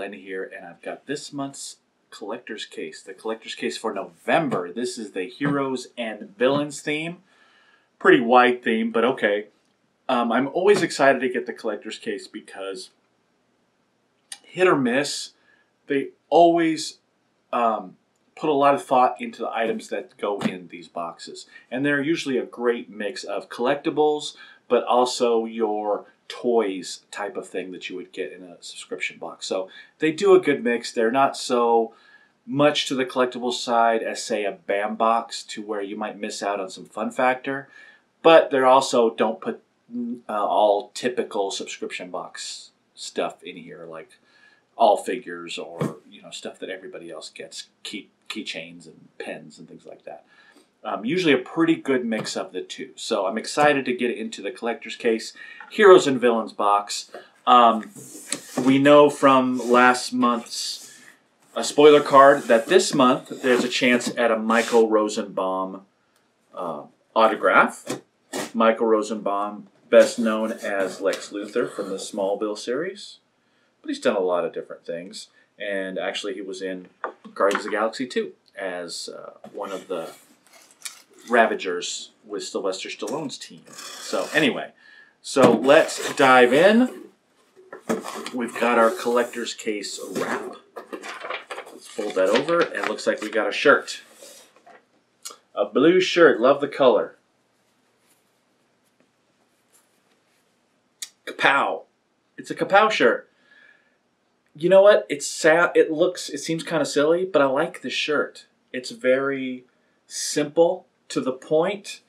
Glenn here, and I've got this month's collector's case. The collector's case for November. This is the Heroes and Villains theme. Pretty wide theme, but okay. I'm always excited to get the collector's case because hit or miss, they always put a lot of thought into the items that go in these boxes. And they're usually a great mix of collectibles, but also your toys type of thing that you would get in a subscription box. So they do a good mix. They're not so much to the collectible side as, say, a BAM box, to where you might miss out on some fun factor. But they also don't put all typical subscription box stuff in here, like all figures or stuff that everybody else gets, keychains and pens and things like that. Usually a pretty good mix of the two. So I'm excited to get into the collector's case. Heroes and Villains box. We know from last month's spoiler card that this month there's a chance at a Michael Rosenbaum autograph. Michael Rosenbaum, best known as Lex Luthor from the Smallville series. But he's done a lot of different things. And actually he was in Guardians of the Galaxy 2 as one of the Ravagers with Sylvester Stallone's team. So anyway, so let's dive in. We've got our collector's case wrap. Let's fold that over, and it looks like we got a shirt. A blue shirt. Love the color. Kapow. It's a Kapow shirt. You know what? It's sad. It seems kind of silly, but I like the shirt. It's very simple, to the point.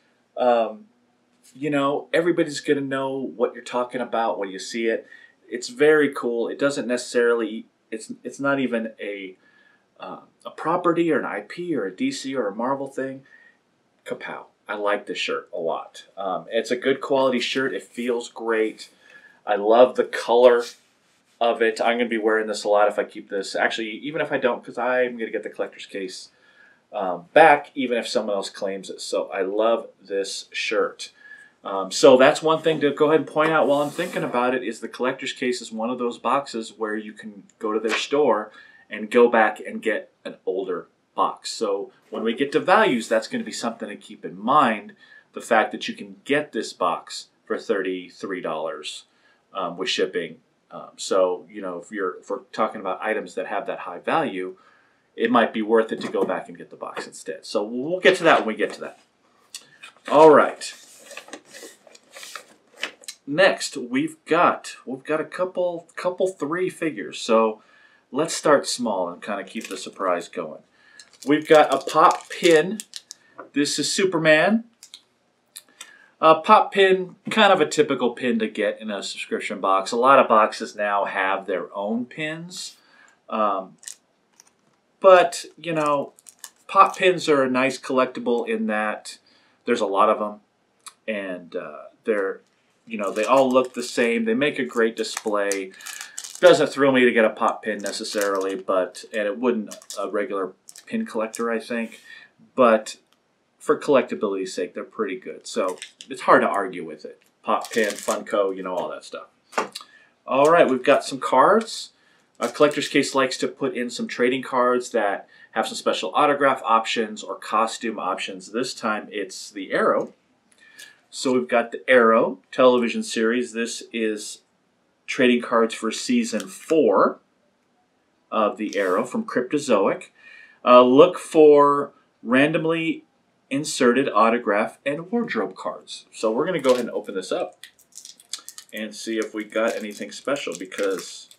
Everybody's going to know what you're talking about when you see it. It's very cool. It doesn't necessarily, it's not even a property or an IP or a DC or a Marvel thing. Kapow. I like this shirt a lot. It's a good quality shirt. It feels great. I love the color of it. I'm going to be wearing this a lot if I keep this. Actually, even if I don't, because I'm going to get the collector's case back, even if someone else claims it. So I love this shirt. So that's one thing to go ahead and point out while I'm thinking about it, is the collector's case is one of those boxes where you can go to their store and go back and get an older box. So when we get to values, that's going to be something to keep in mind. The fact that you can get this box for $33 with shipping. So if we're talking about items that have that high value, it might be worth it to go back and get the box instead. So we'll get to that when we get to that. All right. Next, we've got a couple three figures. So let's start small and kind of keep the surprise going. We've got a pop pin. This is Superman. A pop pin, kind of a typical pin to get in a subscription box. A lot of boxes now have their own pins. But, pop pins are a nice collectible in that there's a lot of them. And they all look the same. They make a great display. Doesn't thrill me to get a pop pin necessarily, and it wouldn't a regular pin collector, I think. But for collectability's sake, they're pretty good. So it's hard to argue with it. Pop pin, Funko, all that stuff. All right, we've got some cards. A collector's case likes to put in some trading cards that have some special autograph options or costume options. This time it's the Arrow. So we've got the Arrow television series. This is trading cards for season 4 of the Arrow from Cryptozoic. Look for randomly inserted autograph and wardrobe cards. So we're going to go ahead and open this up and see if we got anything special, because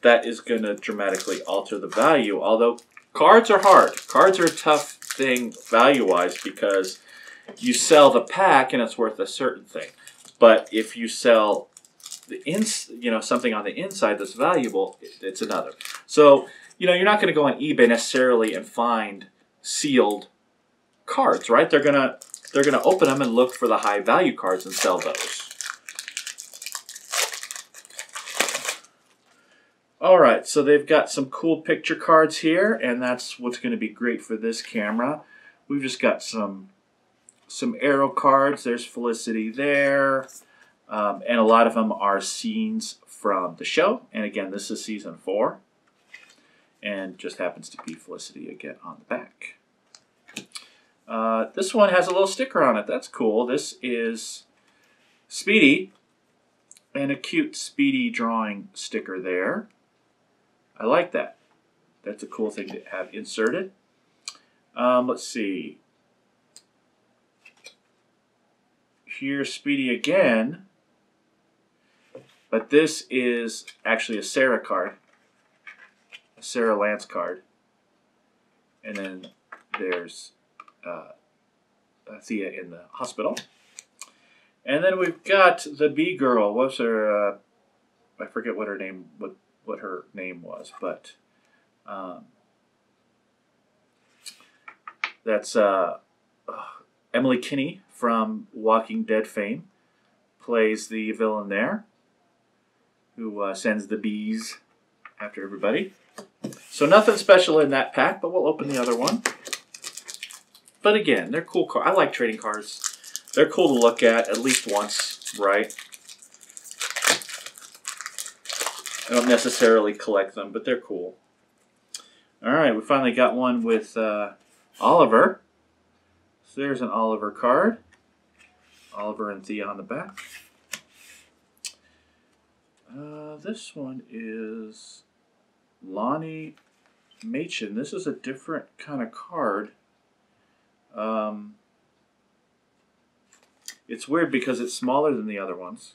that is going to dramatically alter the value. Although cards are hard. Cards are a tough thing value-wise, because you sell the pack and it's worth a certain thing. But if you sell something on the inside that's valuable, it's another. So you're not going to go on eBay necessarily and find sealed cards, right? They're gonna open them and look for the high value cards and sell those. All right, so they've got some cool picture cards here, and that's what's going to be great for this camera. We've just got some Arrow cards. There's Felicity there. And a lot of them are scenes from the show. And again, this is season 4. And just happens to be Felicity again on the back. This one has a little sticker on it. That's cool. This is Speedy. And a cute Speedy drawing sticker there. I like that. That's a cool thing to have inserted. Let's see. Here's Speedy again. But this is actually a Sarah card. A Sarah Lance card. And then there's Thea in the hospital. And then we've got the bee girl. What's her? I forget what her name. What her name was, but that's Emily Kinney from Walking Dead fame plays the villain there, who sends the bees after everybody. So nothing special in that pack, but we'll open the other one. But again, they're cool cards. I like trading cards. They're cool to look at least once, right? I don't necessarily collect them, but they're cool. All right, we finally got one with Oliver. So there's an Oliver card. Oliver and Thea on the back. This one is Lonnie Machin. This is a different kind of card. It's weird because it's smaller than the other ones.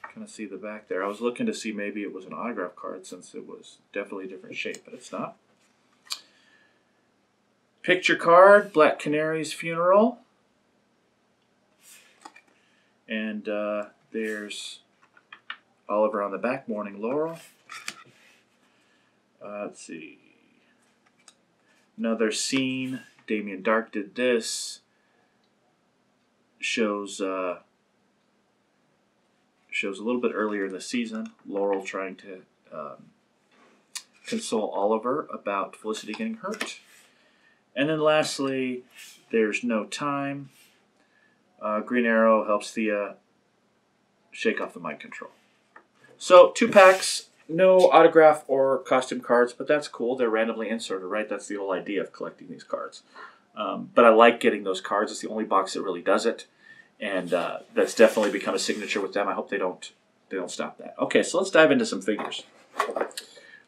Kind of see the back there. I was looking to see maybe it was an autograph card since it was definitely a different shape, but it's not. Picture card, Black Canary's funeral. And there's Oliver on the back, Morning Laurel. Let's see. Another scene. Damien Dark did this. Shows a little bit earlier in the season, Laurel trying to console Oliver about Felicity getting hurt. And then lastly, there's No Time. Green Arrow helps Thea shake off the mind control. So 2 packs, no autograph or costume cards, but that's cool. They're randomly inserted, right? That's the whole idea of collecting these cards. But I like getting those cards. It's the only box that really does it. And that's definitely become a signature with them. I hope they don't stop that. Okay, so let's dive into some figures.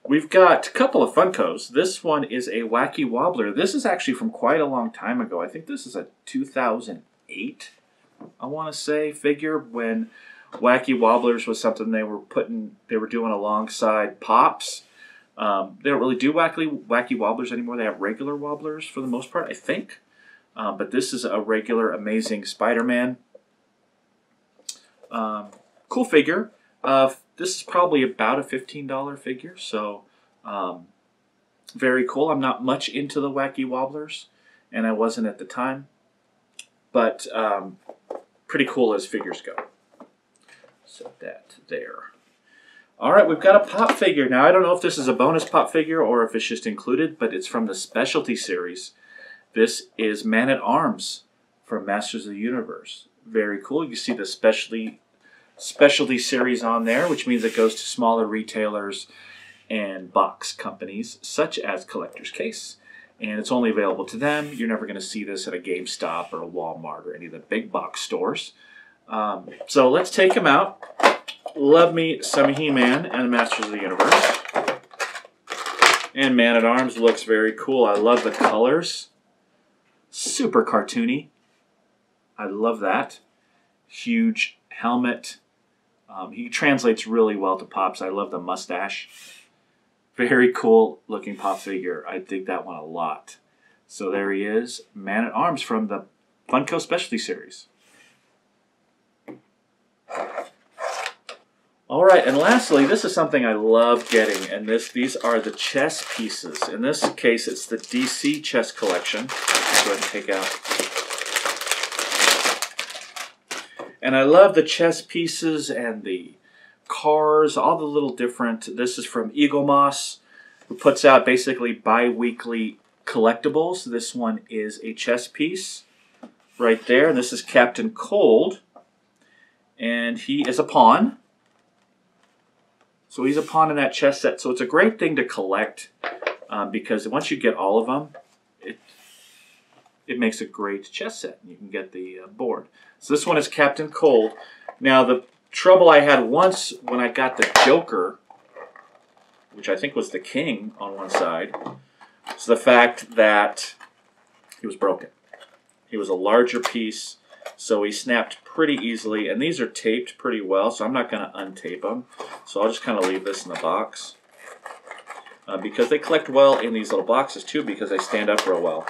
We've got a couple of Funkos. This one is a Wacky Wobbler. This is actually from quite a long time ago. I think this is a 2008, I want to say, figure when Wacky Wobblers was something they were doing alongside Pops. They don't really do wacky Wobblers anymore. They have regular Wobblers for the most part, I think. But this is a regular Amazing Spider-Man. Cool figure. This is probably about a $15 figure, so very cool. I'm not much into the Wacky Wobblers, and I wasn't at the time, but pretty cool as figures go. Set that there. All right, we've got a pop figure. Now, I don't know if this is a bonus pop figure or if it's just included, but it's from the Specialty Series. This is Man-at-Arms from Masters of the Universe. Very cool. You see the Specialty Series on there, which means it goes to smaller retailers and box companies, such as Collector's Case. And it's only available to them. You're never going to see this at a GameStop or a Walmart or any of the big box stores. So let's take them out. Love me some He-Man and Masters of the Universe. And Man-at-Arms looks very cool. I love the colors. Super cartoony. I love that. Huge helmet. He translates really well to Pops. I love the mustache. Very cool looking Pop figure. I dig that one a lot. So there he is. Man-at-Arms from the Funko Specialty Series. All right, and lastly, this is something I love getting, and these are the chess pieces. In this case, it's the DC chess collection. Let's go ahead and take out. And I love the chess pieces and the cars, all the little different. This is from Eagle Moss, who puts out basically bi-weekly collectibles. This one is a chess piece right there, and this is Captain Cold. and he is a pawn. So he's a pawn in that chess set. So it's a great thing to collect because once you get all of them, it makes a great chess set. You can get the board. So this one is Captain Cold. Now the trouble I had once when I got the Joker, which I think was the king on one side, is the fact that he was broken. He was a larger piece, so he snapped pretty easily. And these are taped pretty well, so I'm not going to untape them. So I'll just kind of leave this in the box. Because they collect well in these little boxes too, because they stand up real well,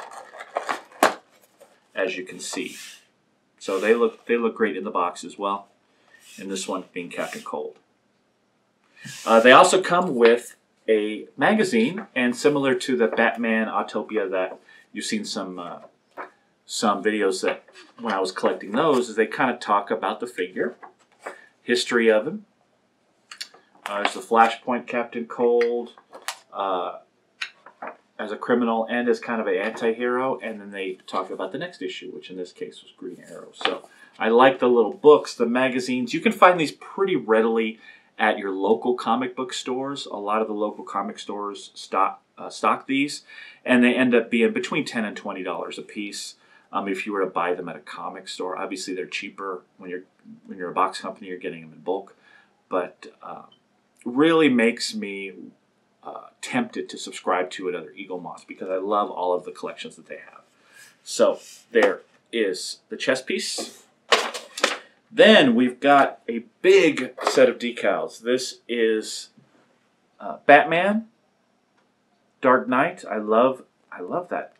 as you can see. So they look great in the box as well. And this one being Captain Cold. They also come with a magazine, and similar to the Batman Autopia that you've seen some videos that when I was collecting those, is they kind of talk about the figure, history of him. There's the Flashpoint Captain Cold as a criminal and as kind of an anti-hero, and then they talk about the next issue, which in this case was Green Arrow. So I like the little books, the magazines. You can find these pretty readily at your local comic book stores. A lot of the local comic stores stock these, and they end up being between $10 and $20 a piece. If you were to buy them at a comic store, obviously they're cheaper when you're a box company. You're getting them in bulk, but really makes me tempted to subscribe to another Eagle Moss because I love all of the collections that they have. So there is the chess piece. Then we've got a big set of decals. This is Batman, Dark Knight. I love that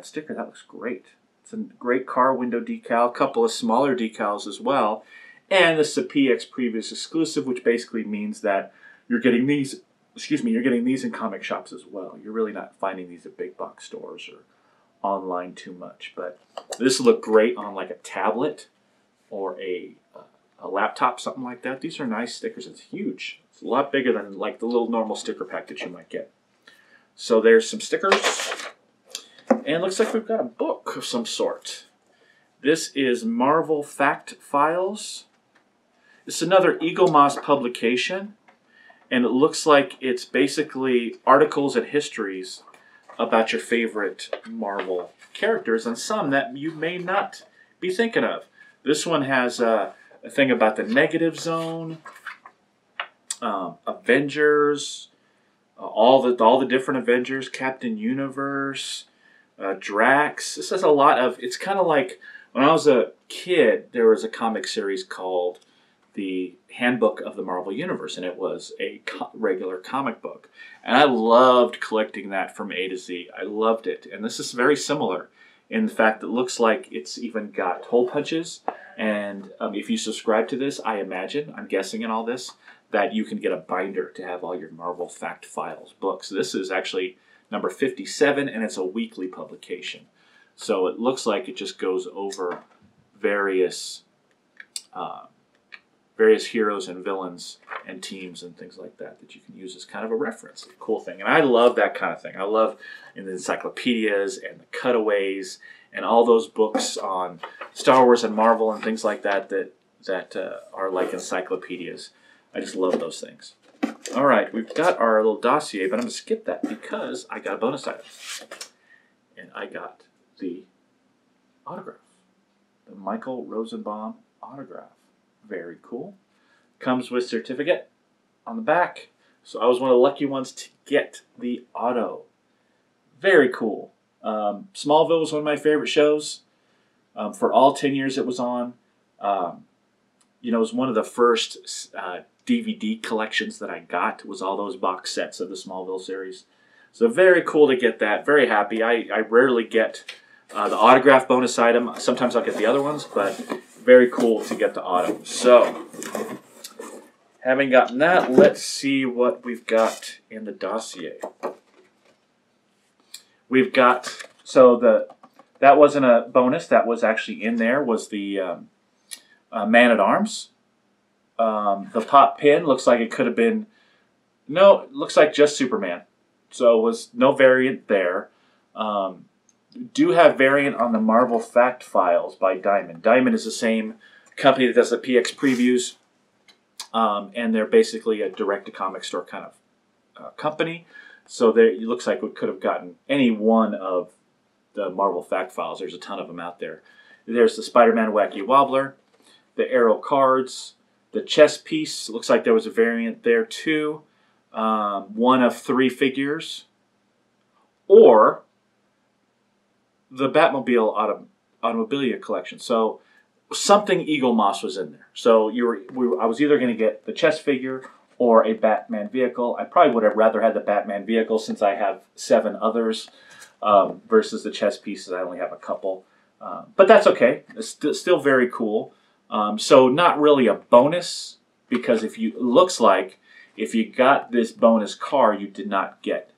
sticker. That looks great. It's a great car window decal. A couple of smaller decals as well, and this is a PX Previous exclusive, which basically means that you're getting these. Excuse me, you're getting these in comic shops as well. You're really not finding these at big box stores or online too much. But this will look great on like a tablet or a laptop, something like that. These are nice stickers. It's huge. It's a lot bigger than like the little normal sticker pack that you might get. So there's some stickers. And it looks like we've got a book of some sort. This is Marvel Fact Files. It's another Eagle Moss publication. And it looks like it's basically articles and histories about your favorite Marvel characters and some that you may not be thinking of. This one has a thing about the Negative Zone, Avengers, all the different Avengers, Captain Universe, Drax. This has a lot of. It's kind of like when I was a kid, there was a comic series called The Handbook of the Marvel Universe, and it was a regular comic book. And I loved collecting that from A to Z. I loved it. And this is very similar in the fact that it looks like it's even got hole punches. And if you subscribe to this, I'm guessing in all this, that you can get a binder to have all your Marvel Fact Files books. This is actually number 57, and it's a weekly publication. So it looks like it just goes over various heroes and villains and teams and things like that you can use as kind of a reference. A cool thing. And I love that kind of thing. I love in the encyclopedias and the cutaways and all those books on Star Wars and Marvel and things like that are like encyclopedias. I just love those things. All right, we've got our little dossier, but I'm going to skip that because I got a bonus item. And I got the autograph. The Michael Rosenbaum autograph. Very cool. Comes with certificate on the back. So I was one of the lucky ones to get the auto. Very cool. Smallville was one of my favorite shows. For all 10 years it was on. It was one of the first DVD collections that I got. Was all those box sets of the Smallville series. So very cool to get that. Very happy. I rarely get the autograph bonus item. Sometimes I'll get the other ones, but very cool to get the auto. So, having gotten that, let's see what we've got in the dossier. We've got, that wasn't a bonus, that was actually in there, was the Man-at-Arms. The pop pin looks like it could have been, no, it looks like just Superman. So, it was no variant there. Do have variant on the Marvel Fact Files by Diamond. Diamond is the same company that does the PX previews, and they're basically a direct-to-comic store kind of company. So it looks like we could have gotten any one of the Marvel Fact Files. There's a ton of them out there. There's the Spider-Man Wacky Wobbler, the Arrow cards, the chess piece. Looks like there was a variant there too. One of 3 figures, or the Batmobile Automobilia collection. So something Eagle Moss was in there. So I was either going to get the chess figure or a Batman vehicle. I probably would have rather had the Batman vehicle since I have 7 others versus the chess pieces. I only have a couple. But that's okay. It's still very cool. So not really a bonus, because looks like if you got this bonus car, you did not get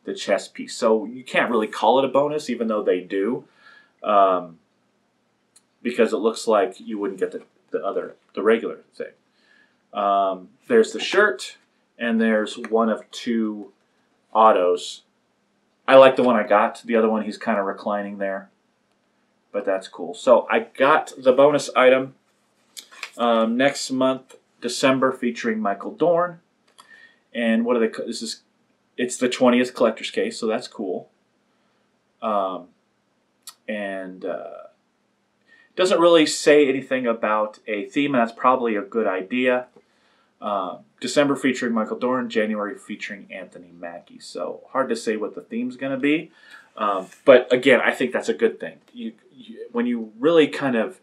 the chess piece. So you can't really call it a bonus, even though they do, because it looks like you wouldn't get the regular thing. There's the shirt, and there's one of 2 autos. I like the one I got. The other one, he's kind of reclining there, but that's cool. So I got the bonus item next month, December, featuring Michael Dorn. And what are they? It's the 20th collector's case, so that's cool. Doesn't really say anything about a theme, and that's probably a good idea. December featuring Michael Dorn, January featuring Anthony Mackie. So hard to say what the theme's going to be. But again, I think that's a good thing. When you really kind of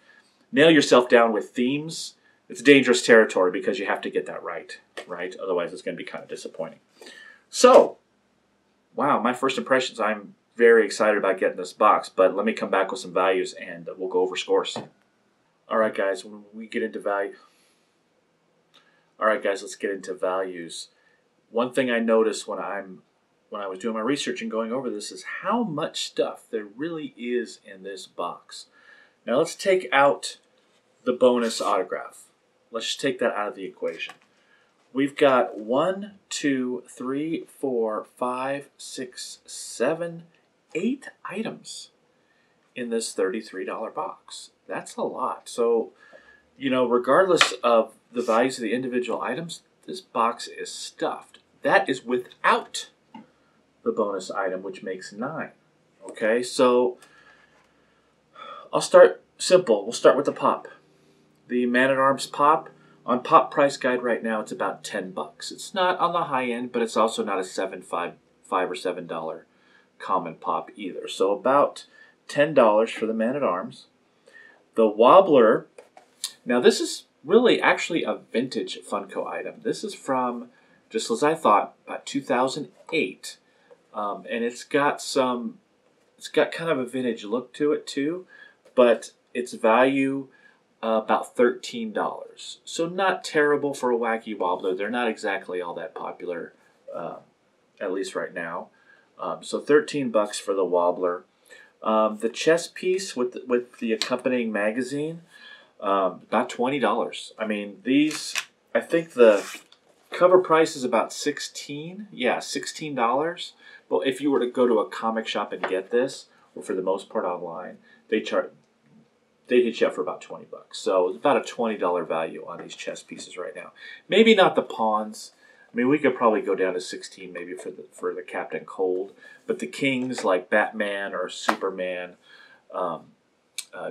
nail yourself down with themes, it's dangerous territory because you have to get that right? Otherwise, it's going to be kind of disappointing. So, wow, my first impressions, I'm very excited about getting this box, but let me come back with some values and we'll go over scores. All right, guys, when we get into value... All right, guys, let's get into values. One thing I noticed when I was doing my research and going over this is how much stuff there really is in this box. Now, let's take out the bonus autograph. Let's just take that out of the equation. We've got 1, 2, 3, 4, 5, 6, 7, 8 items in this $33 box. That's a lot. So, regardless of the values of the individual items, this box is stuffed. That is without the bonus item, which makes 9. Okay, so I'll start simple. We'll start with the pop. The Man-at-Arms pop, on Pop Price Guide right now, it's about $10. It's not on the high end, but it's also not a $5 or $7 common pop either. So about $10 for the Man-at-Arms. The Wobbler, now this is really actually a vintage Funko item. This is from, just as I thought, about 2008. And it's got kind of a vintage look to it too, but its value about $13. So not terrible for a Wacky Wobbler. They're not exactly all that popular, at least right now. So $13 for the Wobbler. The chess piece with the accompanying magazine, about $20. I mean, I think the cover price is about $16. Yeah, $16. But if you were to go to a comic shop and get this, or for the most part online, they hit you up for about $20. So it's about a $20 value on these chess pieces right now. Maybe not the pawns. I mean, we could probably go down to 16 maybe for the Captain Cold. But the kings like Batman or Superman,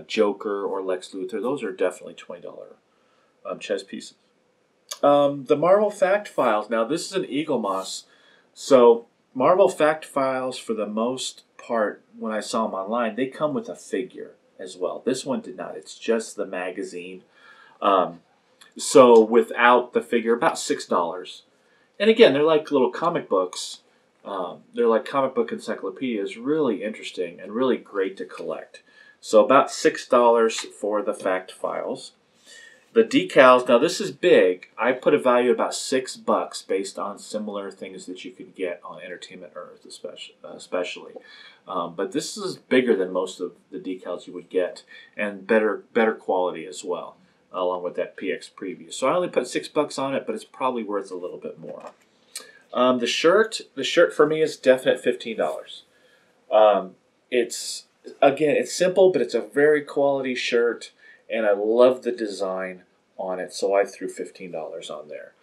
Joker or Lex Luthor, those are definitely $20 chess pieces. The Marvel Fact Files. Now, this is an Eagle Moss. So Marvel Fact Files, for the most part, when I saw them online, they come with a figure as well. This one did not. It's just the magazine. So without the figure, about $6. And again, they're like little comic books. They're like comic book encyclopedias. Really interesting and really great to collect. So about $6 for the Fact Files. The decals, now this is big. I put a value about $6 based on similar things that you could get on Entertainment Earth, especially. But this is bigger than most of the decals you would get, and better quality as well, along with that PX preview. So I only put $6 on it, but it's probably worth a little bit more. The shirt for me is definite $15. It's simple, but it's a very quality shirt. and I love the design on it, so I threw $15 on there.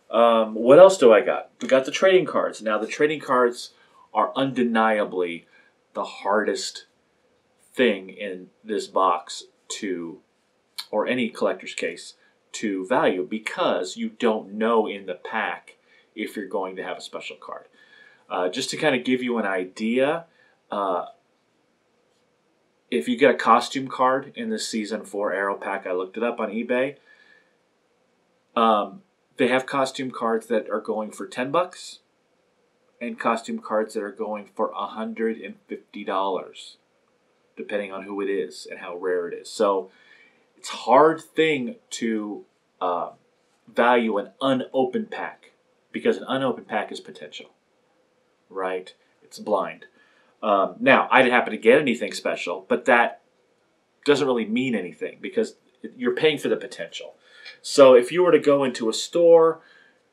What else do I got? We got the trading cards. Now, the trading cards are undeniably the hardest thing in this box to, or any collector's case, to value because you don't know in the pack if you're going to have a special card. Just to kind of give you an idea, if you get a costume card in this Season 4 Arrow pack, I looked it up on eBay. They have costume cards that are going for $10 and costume cards that are going for $150, depending on who it is and how rare it is. So it's a hard thing to value an unopened pack because an unopened pack is potential, right? It's blind. Now, I didn't happen to get anything special, but that doesn't really mean anything because you're paying for the potential. So if you were to go into a store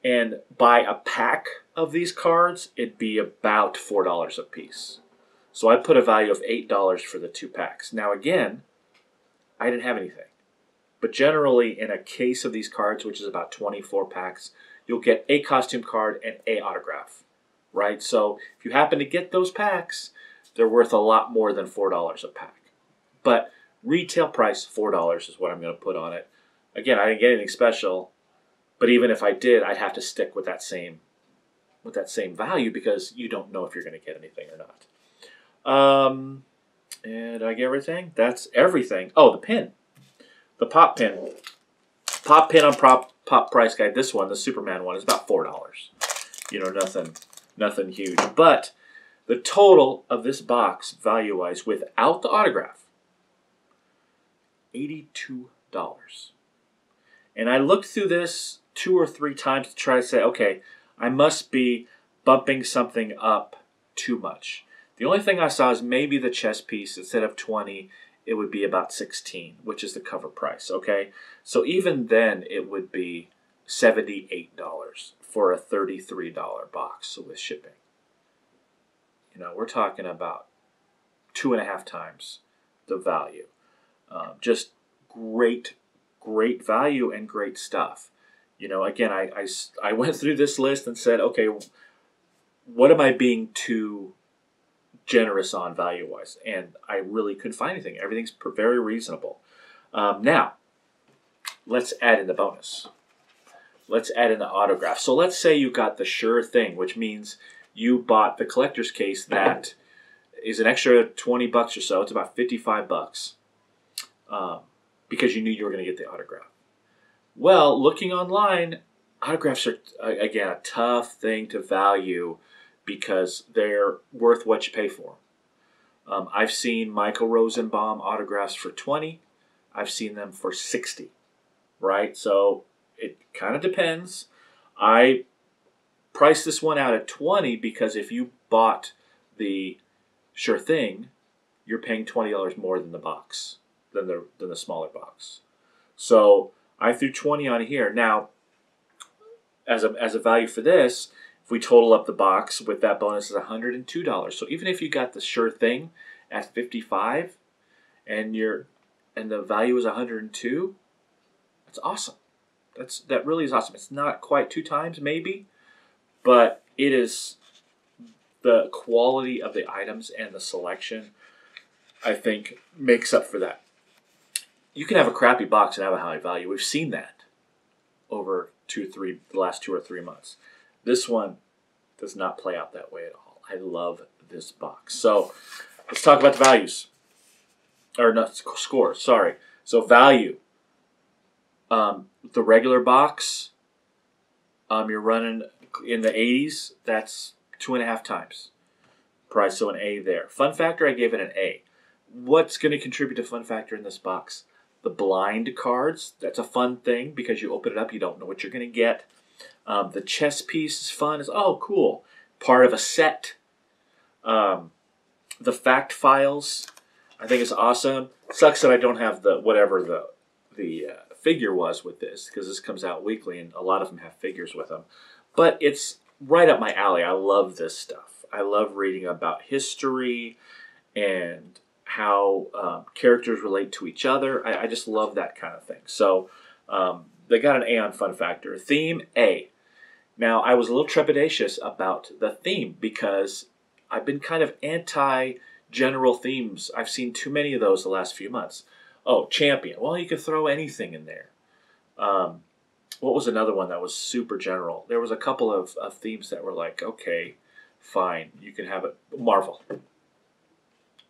and buy a pack of these cards, it'd be about $4 a piece. So I put a value of $8 for the 2 packs. Now again, I didn't have anything. But generally, in a case of these cards, which is about 24 packs, you'll get a costume card and a autograph, right? So if you happen to get those packs, they're worth a lot more than $4 a pack. But retail price, $4 is what I'm going to put on it. Again, I didn't get anything special, but even if I did, I'd have to stick with that same value because you don't know if you're going to get anything or not. And I get everything? That's everything. Oh, the pin. The pop pin. Pop pin on Pop Price Guide. This one, the Superman one, is about $4. You know, nothing huge. But the total of this box, value-wise, without the autograph, $82. And I looked through this 2 or 3 times to try to say, okay, I must be bumping something up too much. The only thing I saw is maybe the chess piece, instead of 20, it would be about 16, which is the cover price, okay? So even then, it would be $78 for a $33 box with shipping. You know, we're talking about 2.5 times the value. Just great value and great stuff. You know, again, I went through this list and said, okay, what am I being too generous on value-wise? And I really couldn't find anything. Everything's very reasonable. Now, let's add in the bonus. Let's add in the autograph. So let's say you got the sure thing, which means you bought the collector's case that is an extra $20 or so. It's about $55 because you knew you were going to get the autograph. Well, looking online, autographs are, again, a tough thing to value because they're worth what you pay for. I've seen Michael Rosenbaum autographs for $20. I've seen them for $60, right? So it kind of depends. I priced this one out at $20 because if you bought the sure thing, you're paying $20 more than the box, than the smaller box. So I threw $20 on here. Now, as a value for this, if we total up the box with that bonus, is $102. So even if you got the sure thing at $55 and the value is $102, that's awesome. That really is awesome. It's not quite 2 times, maybe, but it is the quality of the items and the selection, I think, makes up for that. You can have a crappy box and have a high value. We've seen that over the last 2 or 3 months. This one does not play out that way at all. I love this box. So let's talk about the values. Or not, scores, sorry. So value. The regular box, you're running in the 80s. That's 2.5 times price, so an A there. Fun factor, I gave it an A. What's going to contribute to fun factor in this box? The blind cards. That's a fun thing because you open it up, you don't know what you're going to get. The chess piece is fun. It's, oh, cool. Part of a set. The fact files, I think, is awesome. Sucks that I don't have the whatever the figure was with this because this comes out weekly and a lot of them have figures with them. But it's right up my alley. I love this stuff. I love reading about history and how characters relate to each other. I just love that kind of thing. So they got an A on fun factor. Theme, A. Now, I was a little trepidatious about the theme because I've been kind of anti-general themes. I've seen too many of those the last few months. Oh, champion. Well, you could throw anything in there. What was another one that was super general? There was a couple of themes that were like, okay, fine, you can have it. Marvel.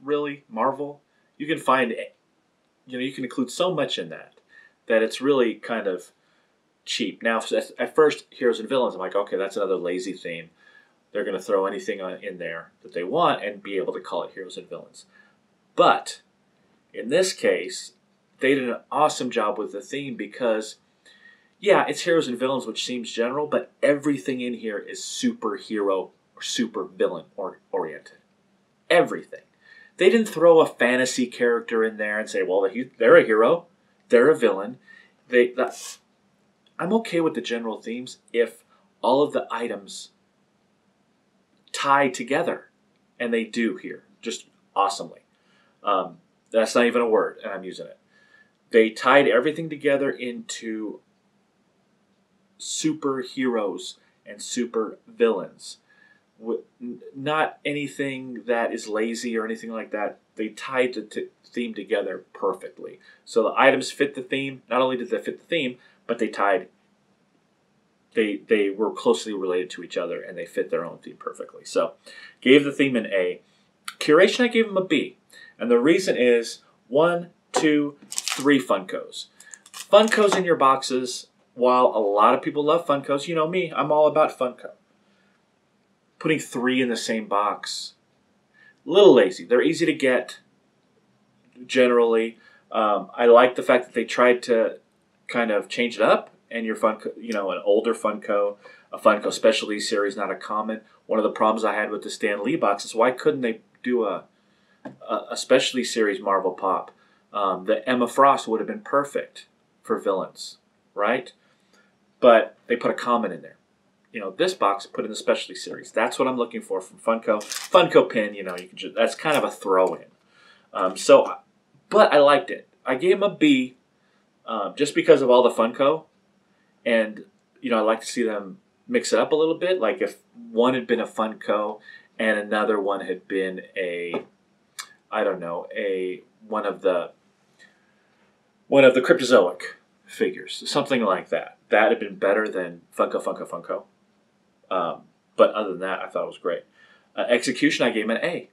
Really? Marvel? You can find, you can include so much in that it's really kind of cheap. Now, at first, heroes and villains, I'm like, okay, that's another lazy theme. They're going to throw anything in there that they want and be able to call it heroes and villains. But in this case, they did an awesome job with the theme because, yeah, it's heroes and villains, which seems general, but everything in here is superhero or super villain oriented. Everything. They didn't throw a fantasy character in there and say, well, they're a hero, they're a villain. I'm okay with the general themes if all of the items tie together, and they do here, just awesomely. That's not even a word, and I'm using it. They tied everything together into superheroes and super villains. Not anything that is lazy or anything like that. They tied the theme together perfectly. So the items fit the theme. Not only did they fit the theme, but they tied. They were closely related to each other, and they fit their own theme perfectly. So, gave the theme an A. Curation, I gave them a B, and the reason is 1, 2, 3 Funkos. Funkos in your boxes. While a lot of people love Funkos, you know me, I'm all about Funko. Putting 3 in the same box, a little lazy. They're easy to get. Generally, I like the fact that they tried to kind of change it up. And your Funko, an older Funko, a Funko Specialty Series, not a common. One of the problems I had with the Stan Lee box is why couldn't they do a Specialty Series Marvel Pop? The Emma Frost would have been perfect for villains, right? But they put a common in there. This box put in the Specialty Series. That's what I'm looking for from Funko. Funko Pin, you can that's kind of a throw-in. But I liked it. I gave them a B just because of all the Funko. And, I like to see them mix it up a little bit. Like if one had been a Funko and another one had been one of the Cryptozoic figures. Something like that. That had been better than Funko. But other than that, I thought it was great. Execution, I gave him an A.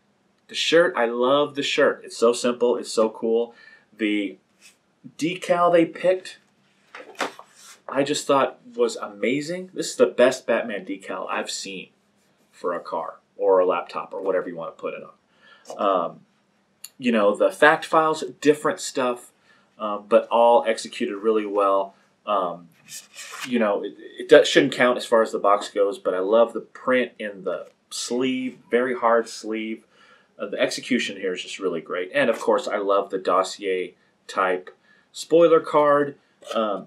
The shirt, I love the shirt. It's so simple. It's so cool. The decal they picked, I just thought was amazing. This is the best Batman decal I've seen for a car or a laptop or whatever you want to put it on. The fact files, different stuff, but all executed really well. It shouldn't count as far as the box goes, but I love the print in the sleeve, very hard sleeve. The execution here is just really great. And, of course, I love the dossier type spoiler card.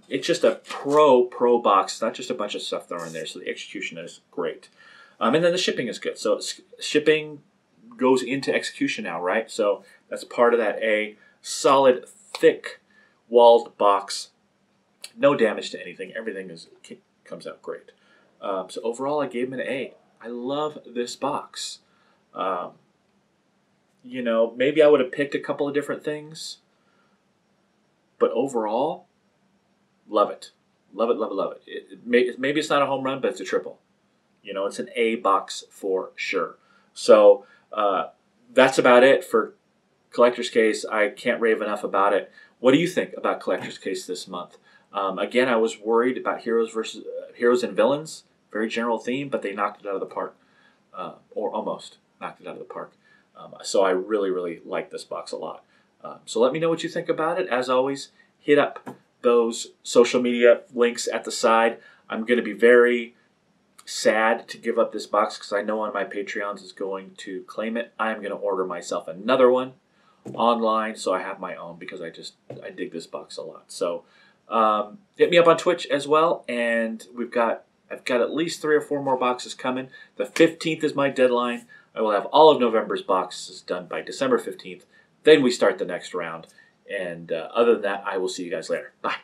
It's just a pro box. It's not just a bunch of stuff thrown in there, so the execution is great. And then the shipping is good. So shipping goes into execution now, right? So that's part of that A. Solid, thick, walled box. No damage to anything. Everything comes out great. So overall, I gave him an A. I love this box. Maybe I would have picked a couple of different things. But overall, love it. Love it, love it, love it. Maybe it's not a home run, but it's a triple. It's an A box for sure. So that's about it for Collector's Case. I can't rave enough about it. What do you think about Collector's Case this month? Again, I was worried about heroes and villains. Very general theme, but they knocked it out of the park. Or almost knocked it out of the park. So I really, really like this box a lot. So let me know what you think about it. As always, hit up those social media links at the side. I'm going to be very sad to give up this box because I know one of my Patreons is going to claim it. I'm going to order myself another one online so I have my own because I dig this box a lot. So hit me up on Twitch as well, and I've got at least 3 or 4 more boxes coming. The 15th is my deadline. I will have all of November's boxes done by December 15th. Then we start the next round. And other than that, I will see you guys later. Bye.